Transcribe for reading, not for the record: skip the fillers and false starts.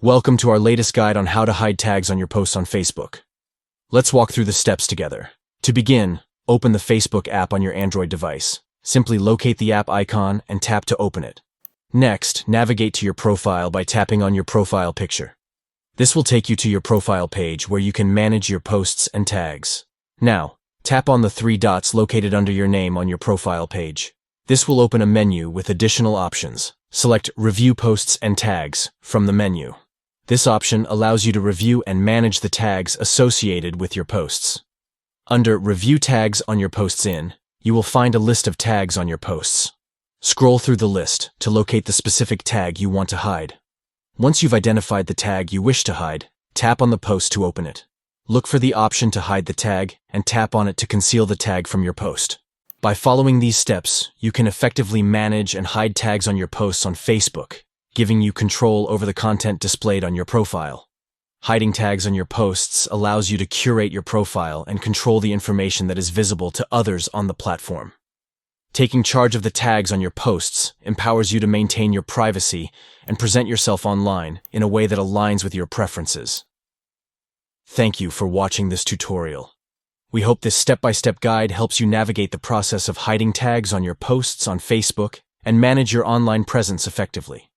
Welcome to our latest guide on how to hide tags on your posts on Facebook. Let's walk through the steps together. To begin, open the Facebook app on your Android device. Simply locate the app icon and tap to open it. Next, navigate to your profile by tapping on your profile picture. This will take you to your profile page where you can manage your posts and tags. Now, tap on the three dots located under your name on your profile page. This will open a menu with additional options. Select Review Posts and Tags from the menu. This option allows you to review and manage the tags associated with your posts. Under Review Tags on your posts you will find a list of tags on your posts. Scroll through the list to locate the specific tag you want to hide. Once you've identified the tag you wish to hide, tap on the post to open it. Look for the option to hide the tag and tap on it to conceal the tag from your post. By following these steps, you can effectively manage and hide tags on your posts on Facebook, giving you control over the content displayed on your profile. Hiding tags on your posts allows you to curate your profile and control the information that is visible to others on the platform. Taking charge of the tags on your posts empowers you to maintain your privacy and present yourself online in a way that aligns with your preferences. Thank you for watching this tutorial. We hope this step-by-step guide helps you navigate the process of hiding tags on your posts on Facebook and manage your online presence effectively.